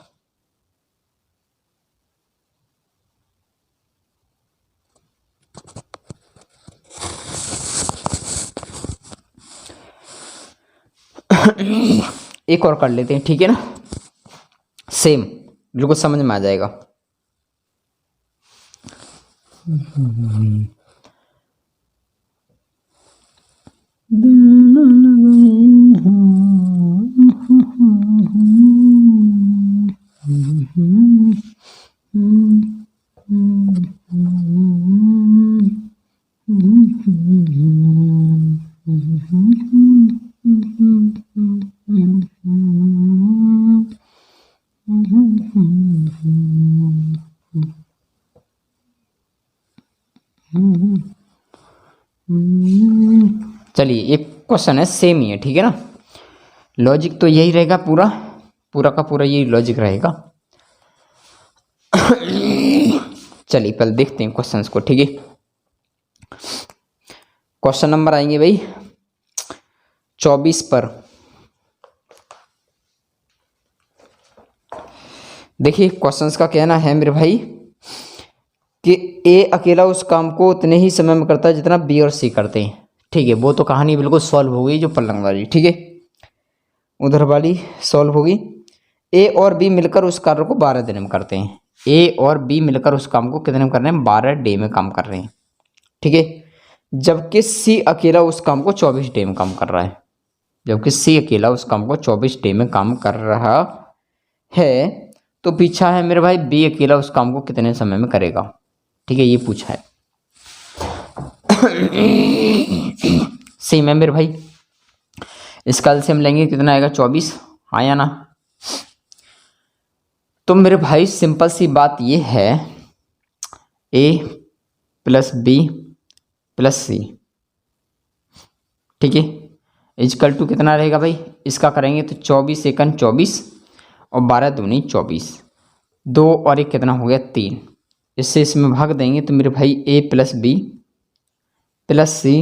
एक और कर लेते हैं, ठीक है ना। सेम बिल्कुल समझ में आ जाएगा। चलिए एक क्वेश्चन है, सेम ही है, ठीक है ना। लॉजिक तो यही रहेगा, पूरा पूरा का पूरा यही लॉजिक रहेगा। चलिए पहले देखते हैं क्वेश्चंस को, ठीक है। क्वेश्चन नंबर आएंगे भाई 24 पर। देखिए क्वेश्चंस का कहना है मेरे भाई कि ए अकेला उस काम को उतने ही समय में करता है जितना बी और सी करते हैं, ठीक है। वो तो कहानी बिल्कुल सॉल्व हो गई, जो पलंग वाली, ठीक है, उधर वाली सॉल्व होगी। ए और बी मिलकर उस कार्य को 12 दिन में करते हैं। ए और बी मिलकर उस काम को कितने में कर रहे हैं? 12 डे में काम कर रहे हैं, ठीक है। जबकि सी अकेला उस काम को 24 डे में काम कर रहा है। जबकि सी अकेला उस काम को 24 डे में काम कर रहा है, तो पीछा है मेरे भाई बी अकेला उस काम को कितने समय में करेगा, ठीक है, ये पूछा है। सेम है मेरे भाई। इसका एलसीएम लेंगे, कितना आएगा? 24, हाँ या ना। तो मेरे भाई सिंपल सी बात ये है, ए प्लस बी प्लस सी, ठीक है, इजकल टू कितना रहेगा भाई? इसका करेंगे तो 24 एकन 24 और 12 दूनी 24, 2 और 1 कितना हो गया? 3। इससे इसमें भाग देंगे तो मेरे भाई A plus B plus C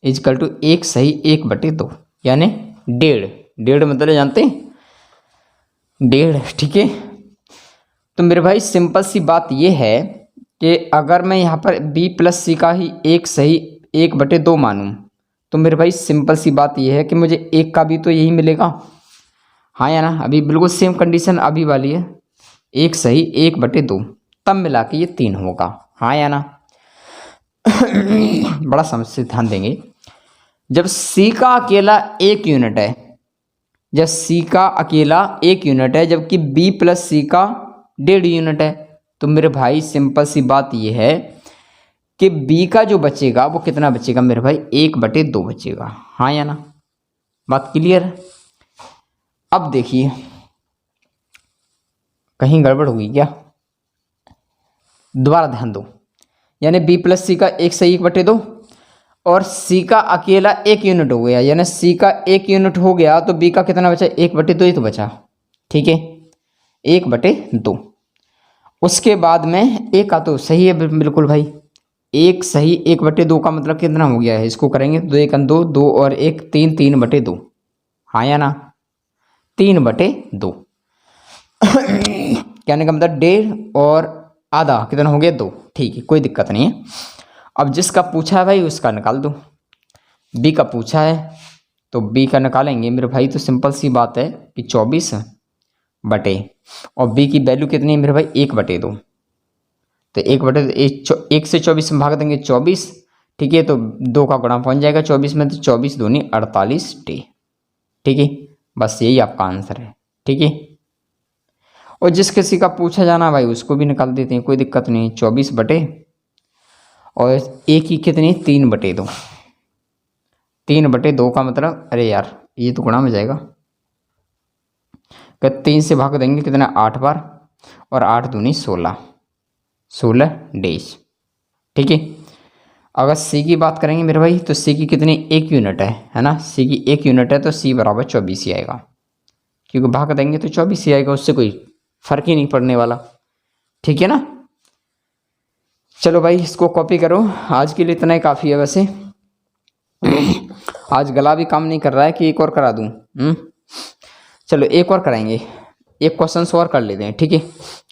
equal to 1 सही 1/2, यानी 1.5 मतलब जानते हैं 1.5, ठीक है। तो मेरे भाई सिंपल सी बात ये है कि अगर मैं यहाँ पर b प्लस सी का ही 1 सही 1/2 मानूँ, तो मेरे भाई सिंपल सी बात ये है कि मुझे 1 का भी तो यही मिलेगा, हाँ या ना। अभी बिल्कुल सेम कंडीशन अभी वाली है, 1 सही 1/2, तब मिला के ये 3 होगा, हाँ या ना। बड़ा समझ से ध्यान देंगे। जब सी का अकेला 1 यूनिट है, जब सी का अकेला 1 यूनिट है, जबकि बी प्लस सी का 1.5 यूनिट है, तो मेरे भाई सिंपल सी बात ये है कि बी का जो बचेगा वो कितना बचेगा मेरे भाई? 1/2 बचेगा, हाँ या ना। बात क्लियर है। अब देखिए कहीं गड़बड़ होगी क्या, दोबारा ध्यान दो। यानी बी प्लस सी का 1 सही 1/2 और सी का अकेला 1 यूनिट हो गया, यानी सी का 1 यूनिट हो गया तो बी का कितना बचा? 1/2 ही तो बचा, ठीक है, 1/2। उसके बाद में ए का तो सही है बिल्कुल भाई, 1 सही 1/2 का मतलब कितना हो गया है? इसको करेंगे 2 1 2, 2 और 1 3, 3/2, हाँ या ना, 3/2। कहने का मतलब 1.5 और आधा कितना हो गया? 2, ठीक है, कोई दिक्कत नहीं है। अब जिसका पूछा है भाई उसका निकाल दो। बी का पूछा है तो बी का निकालेंगे मेरे भाई। तो सिंपल सी बात है कि 24 बटे, और बी की वैल्यू कितनी है मेरे भाई? 1/2। तो 1 से 24 में भाग देंगे 24, ठीक है, तो 2 का गुणा पहुंच जाएगा 24 में, तो 24 दूनी 48 डे, ठीक है। बस यही आपका आंसर है, ठीक है। और जिस किसी का पूछा जाना भाई उसको भी निकाल देते हैं, कोई दिक्कत नहीं। 24 बटे और ए की कितनी? 3/2। 3/2 का मतलब, अरे यार ये तो गुणा में जाएगा, 3 से भाग देंगे कितना? 8 बार, और 8 दूनी 16, 16 डेज, ठीक है। अगर सी की बात करेंगे मेरे भाई तो सी की कितनी? 1 यूनिट है ना, सी की 1 यूनिट है, तो सी बराबर 24 ही आएगा, क्योंकि भाग देंगे तो 24 ही आएगा, उससे कोई फर्क ही नहीं पड़ने वाला, ठीक है ना। चलो भाई इसको कॉपी करो, आज के लिए इतना ही काफ़ी है वैसे। आज गला भी काम नहीं कर रहा है कि एक और करा दूँ। चलो एक और कराएंगे, एक क्वेश्चन और कर लेते हैं, ठीक है।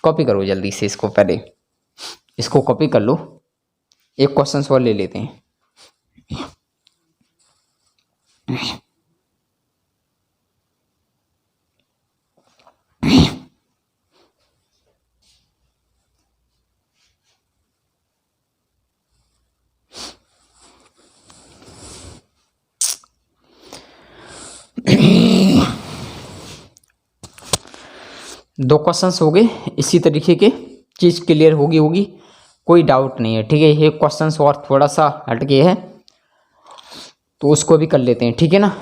कॉपी करो जल्दी से इसको, पहले इसको कॉपी कर लो, एक क्वेश्चन और ले लेते हैं। दो क्वेश्चंस हो गए, इसी तरीके के चीज़ क्लियर होगी, कोई डाउट नहीं है, ठीक है। ये क्वेश्चंस और थोड़ा सा हटके है, तो उसको भी कर लेते हैं, ठीक है ना।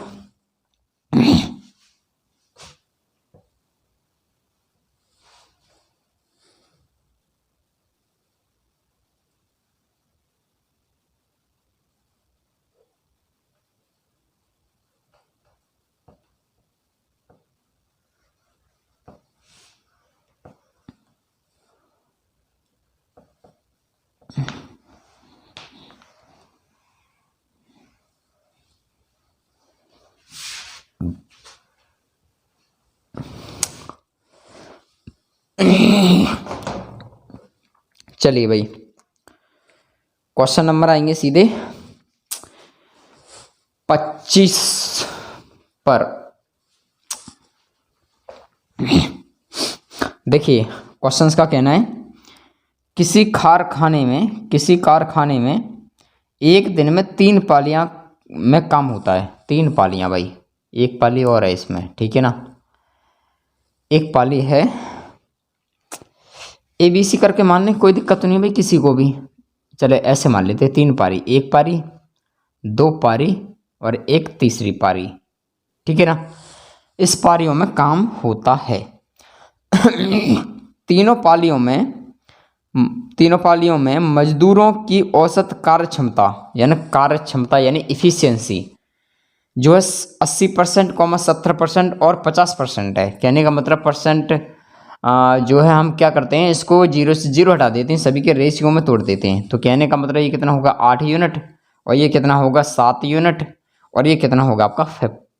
चलिए भाई, क्वेश्चन नंबर आएंगे सीधे 25 पर। देखिए क्वेश्चंस का कहना है, किसी कारखाने में एक दिन में 3 पालियां में काम होता है। 3 पालियां भाई, एक पाली और है इसमें, ठीक है ना। एक पाली है ABC करके मान लें, कोई दिक्कत तो नहीं भाई किसी को भी। चले ऐसे मान लेते 3 पारी, 1 पारी, 2 पारी और एक तीसरी पारी, ठीक है ना। इस पारियों में काम होता है। तीनों पालियों में मजदूरों की औसत कार्यक्षमता यानी इफिशियंसी जो है 80%, 70% और 50% है। कहने का मतलब परसेंट जो है हम क्या करते हैं, इसको 0 से 0 हटा देते हैं, सभी के रेशियो में तोड़ देते हैं। तो कहने का मतलब ये कितना होगा 8 यूनिट, और ये कितना होगा 7 यूनिट, और ये कितना होगा आपका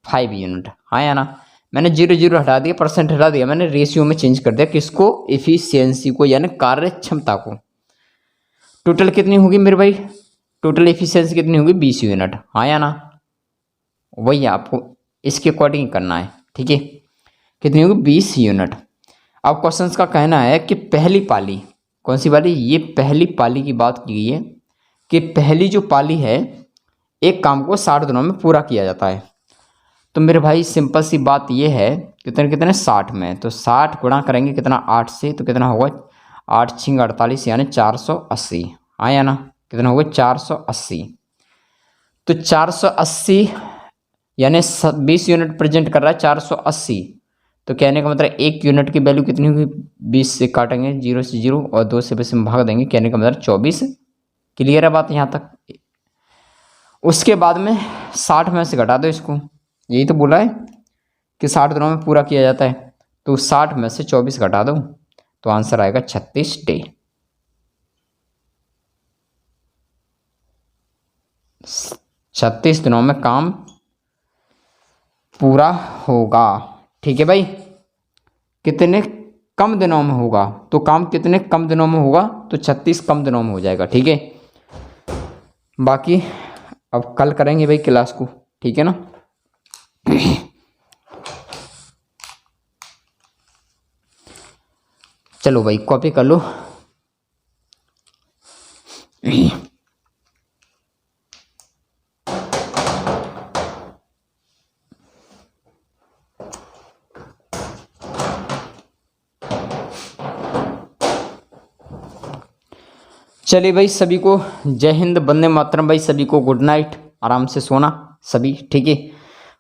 5 यूनिट। हाँ या ना। मैंने 0 हटा दिया, परसेंट हटा दिया, मैंने रेशियो में चेंज कर दिया। किसको? एफिशिएंसी को, यानी कार्य क्षमता को। टोटल कितनी होगी मेरे भाई? टोटल एफिशिएंसी कितनी होगी? 20 यूनिट। हाँ या ना। वही आपको इसके अकॉर्डिंग करना है, ठीक है। कितनी होगी? 20 यूनिट। अब क्वेश्चंस का कहना है कि पहली पाली, कौन सी पाली? ये पहली पाली की बात की गई है कि पहली जो पाली है, एक काम को 60 दिनों में पूरा किया जाता है। तो मेरे भाई सिंपल सी बात ये है, कितने कितने 60 में, तो 60 गुणा करेंगे कितना 8 से, तो कितना होगा 8 6 48 यानी 480। आया ना। कितना होगा 480। तो 480 यानी 20 यूनिट प्रेजेंट कर रहा है 480। तो कहने का मतलब 1 यूनिट की वैल्यू कितनी होगी? 20 से काटेंगे, 0 से 0 और 2 से बस में भाग देंगे। कहने का मतलब 24। क्लियर है बात यहाँ तक? उसके बाद में 60 में से घटा दो इसको, यही तो बोला है कि 60 दिनों में पूरा किया जाता है। तो 60 में से 24 घटा दो तो आंसर आएगा 36 डे। 36 दिनों में काम पूरा होगा, ठीक है भाई। कितने कम दिनों में होगा, तो काम कितने कम दिनों में होगा, तो 36 कम दिनों में हो जाएगा, ठीक है। बाकी अब कल करेंगे भाई क्लास को, ठीक है ना। चलो भाई कॉपी कर लो। चलिए भाई, सभी को जय हिंद, वंदे मातरम। भाई सभी को गुड नाइट, आराम से सोना सभी, ठीक है।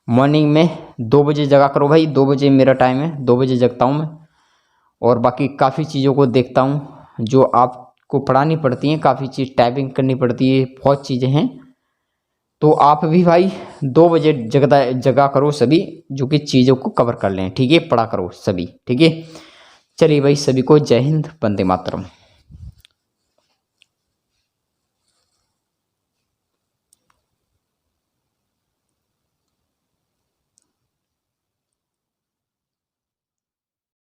मॉर्निंग में 2 बजे जगा करो भाई, 2 बजे मेरा टाइम है, 2 बजे जगता हूँ मैं। और बाकी काफ़ी चीज़ों को देखता हूँ जो आपको पढ़ानी पड़ती हैं, काफ़ी चीज़ टाइपिंग करनी पड़ती है, बहुत चीज़ें हैं। तो आप भी भाई 2 बजे जगा करो सभी, जो कि चीज़ों को कवर कर लें, ठीक है। पढ़ा करो सभी, ठीक है। चलिए भाई, सभी को जय हिंद, वंदे मातरम।